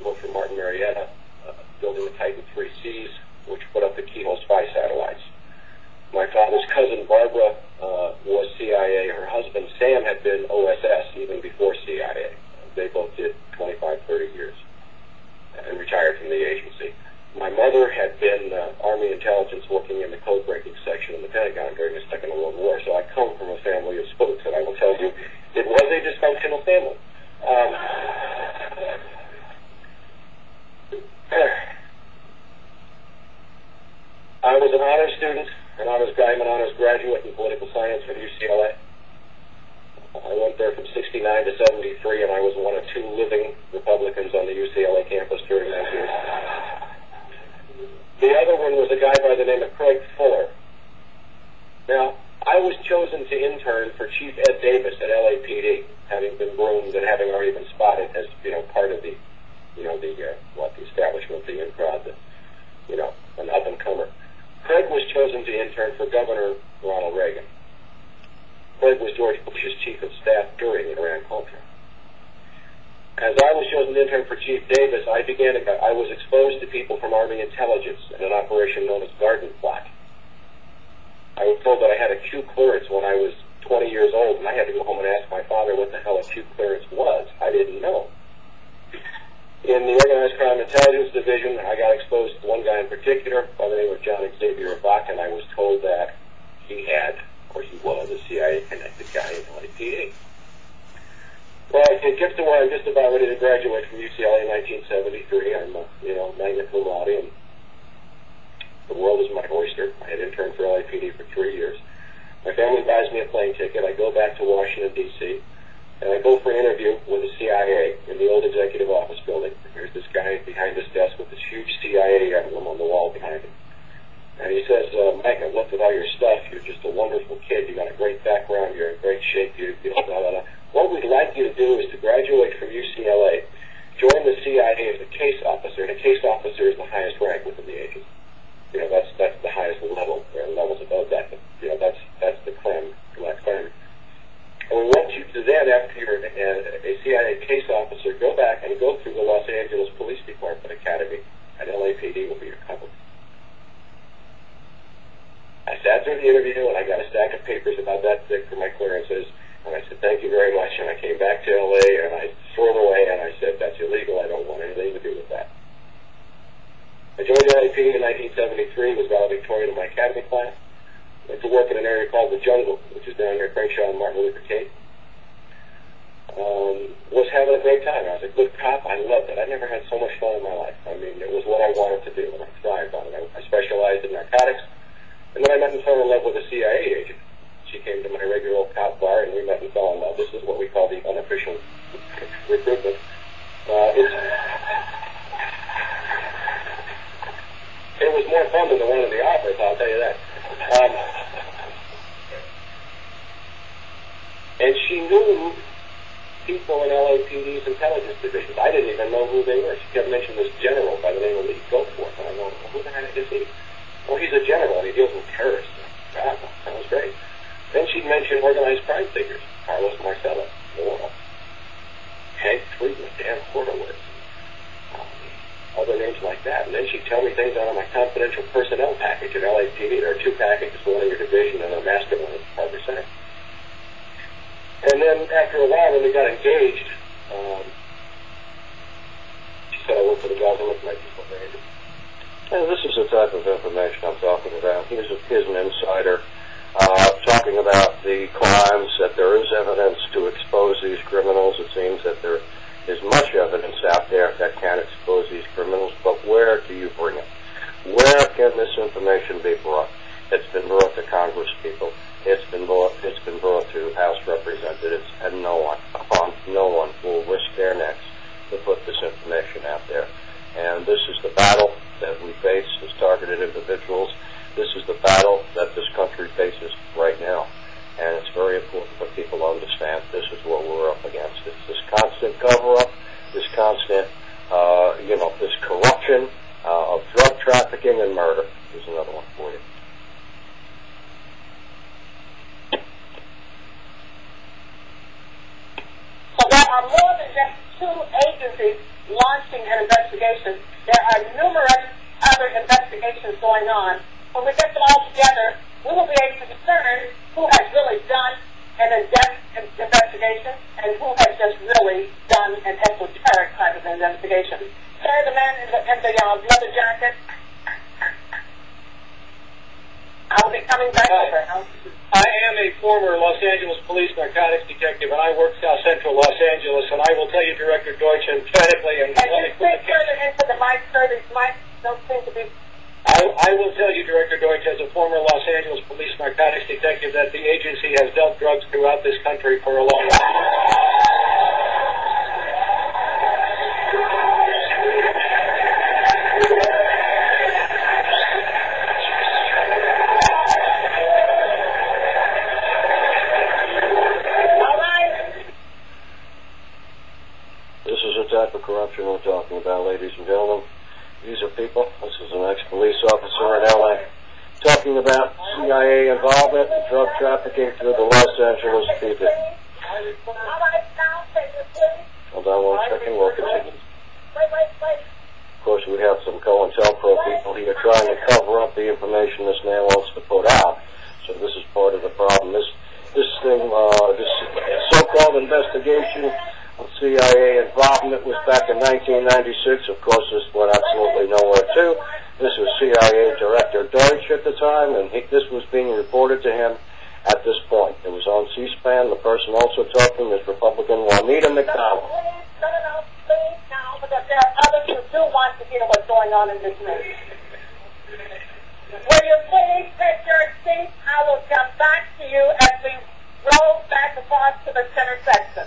worked for Martin Marietta, building the Titan 3Cs, which put up the Keyhole spy satellites. My father's cousin, Barbara, was CIA. Her husband, Sam, had been OSS even before CIA. They both did 25, 30 years and retired from the agency. My mother had been Army intelligence working in the code-breaking section of the Pentagon during the Second World War, so I come from a family of spooks, and I will tell you, it was a dysfunctional family. I was an honors student, an honors guy, I'm an honors graduate in political science from UCLA. I went there from 69 to 73, and I was one of 2 living Republicans on the UCLA campus during those years. The other one was a guy by the name of Craig Fuller. Now, I was chosen to intern for Chief Ed Davis at LAPD, having been groomed and having already been spotted as, part of the establishment, the in-crowd, an up-and-comer. Craig was chosen to intern for Governor Ronald Reagan. Craig was George Bush's chief of staff during the Iran-Contra. As I was chosen to intern for Chief Davis, I was exposed to people from Army intelligence in an operation known as Garden Plot. I was told that I had a Q clearance when I was 20 years old, and I had to go home and ask my father what the hell a Q clearance was. I didn't know. In the Organized Crime Intelligence Division, I got exposed to one guy in particular by the name of John Xavier Bach, and I was told that he was a CIA-connected guy in LAPD. Well, it gets to where I'm just about ready to graduate from UCLA in 1973. I'm, magna cum laude, and the world is my oyster. I had interned for LAPD for 3 years. My family buys me a plane ticket. I go back to Washington, D.C., and I go for an interview with the CIA in the old executive office building. There's this guy behind his desk with this huge CIA emblem on the wall behind him. And he says, Mike, I've looked at all your stuff. You're just a wonderful kid. You got a great background. You're in great shape. Blah, blah, blah. What we'd like you to do is to graduate from UCLA, join the CIA as a case officer, and a case officer is the highest rank within the agency. That's the highest level. There are levels above that, but that's the creme de la creme. And we want you to then, after you're a CIA case officer, go back and go through the Los Angeles Police Department Academy at LAPD will be your cover. I sat through the interview, and I got a stack of papers about that thick for my clearances, and I said, thank you very much, and I came back to LA, and I threw them away, and I said, that's illegal, I don't want anything to do with that. I joined LAPD in 1973, was valedictorian of my academy class. Went to work in an area called the Jungle, which is down near Crenshaw and Martin Luther King. Was having a great time. I was a good cop. I loved it. I never had so much fun in my life. I mean, it was what I wanted to do, and I thrived on it. I specialized in narcotics, and then I met and fell in love with a CIA agent. She came to my regular old cop bar, and we met and fell in love. This is what we call the unofficial recruitment. It was more fun than the one in the office, I'll tell you that. And she knew people in LAPD's intelligence divisions. I didn't even know who they were. She kept mentioning this general by the name of Lee Goforth. And I go, well, who the heck is he? Well, he's a general, and he deals with terrorists. God, that sounds great. Then she'd mention organized crime figures. Carlos Marcelo, Laurel, Hank Friedman, Dan Horowitz, other names like that. And then she'd tell me things out of my confidential personnel package at LAPD. There are 2 packages, one in your division and a master one at Harbor Center. And then after a while, when we got engaged, she said I worked for the government, and I just went there. And this is the type of information I'm talking about. Here's an insider talking about the crimes, that there is evidence to expose these criminals. It seems that there is much evidence out there that can expose these criminals, but where do you bring it? Where can this information be brought? It's been brought to Congress people. It's been brought to House representatives, and no one will risk their necks to put this information out there. And this is the battle that we face as targeted individuals. This is the battle that this country faces right now. And it's very important for people to understand this is what we're up against. It's this constant cover-up, this constant, this corruption of drug trafficking and murder. Here's another one for you. So there are more than just two agencies launching an investigation. There are numerous other investigations going on. When we get them all together, we will be able to discern who has really done an in-depth investigation and who has just really done an esoteric type of investigation. Sir, the man in the leather jacket, I will be coming back over. I am a former Los Angeles police narcotics detective, and I work South Central Los Angeles, and I will tell you, Director Deutsch, emphatically, and can you speak further into the mic, sir? These mics don't seem to be... I will tell you, Director Deutsch, as a former Los Angeles police narcotics detective, that the agency has dealt drugs throughout this country for a long time. This is the type of corruption we're talking about, ladies and gentlemen. These are people, this is an ex-police officer in L.A., talking about CIA involvement in drug trafficking through the Los Angeles people. Hold on one second, we'll continue. Of course, we have some COINTELPRO people here trying to cover up the information this man wants to put out. So this is part of the problem. This so-called investigation of CIA involvement was back in 1996. Of course, this went absolutely nowhere, too. This was CIA Director Deutsch at the time, and this was being reported to him at this point. It was on C-SPAN. The person also talking is Republican Juanita McDonald. No, please, now, because there are others who do want to hear what's going on in this nation. Will you please take your seat? I will come back to you as we roll back across to the center section.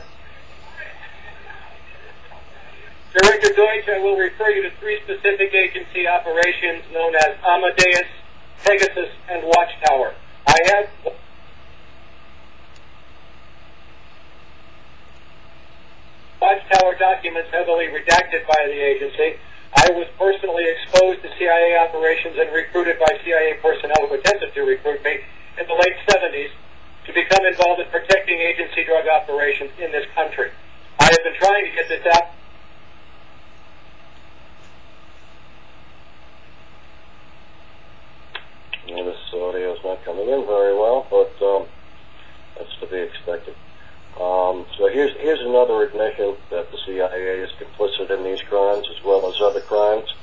Director Deutsch, I will refer you to three specific agency operations known as Amadeus, Pegasus, and Watchtower. I have Watchtower documents heavily redacted by the agency. I was personally exposed to CIA operations and recruited by CIA personnel who attempted to recruit me in the late 70s to become involved in protecting agency drug operations in this country. I have been trying to get this out. Well, this audio is not coming in very well, but that's to be expected. So here's another admission that the CIA is complicit in these crimes as well as other crimes.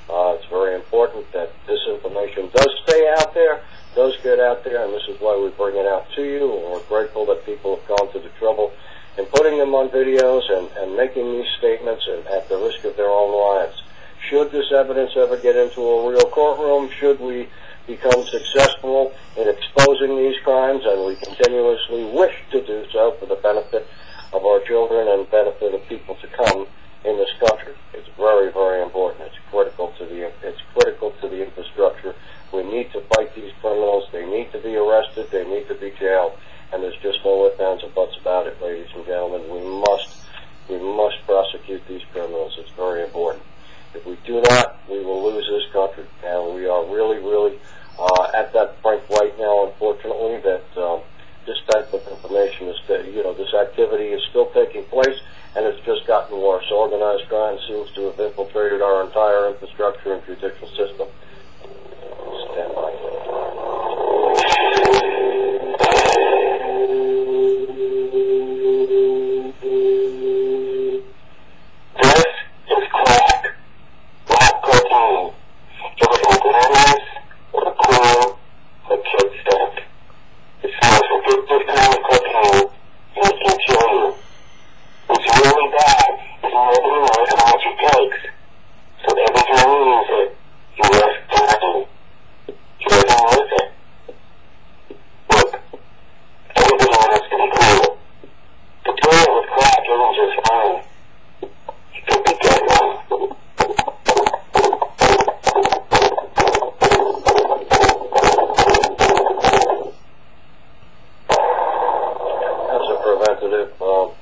It's very important that this information does stay out there, does get out there, and this is why we bring it out to you. And we're grateful that people have gone to the trouble in putting them on videos and making these statements and at the risk of their own lives. Should this evidence ever get into a real courtroom, should we become successful in exposing these crimes, and we continuously wish to do so for the benefit of our children and benefit of people to come in this country. It's very, very important. It's critical to the infrastructure. We need to fight these criminals. They need to be arrested. They need to be jailed. And there's just no ifs, ands, or buts about it, ladies and gentlemen. We must prosecute these criminals. It's very important. If we do not, we will lose this country. And we are really, really at that point right now, unfortunately, that this type of information is, this activity is still taking place, and it's just gotten worse. Organized crime seems to have infiltrated our entire infrastructure and judicial system. Stand by.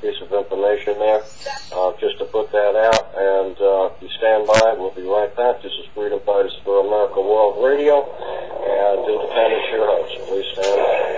Piece of information there, just to put that out, and if you stand by, we'll be right back. This is Freedom Fighters for America World Radio, and Independence, your host. Please stand by.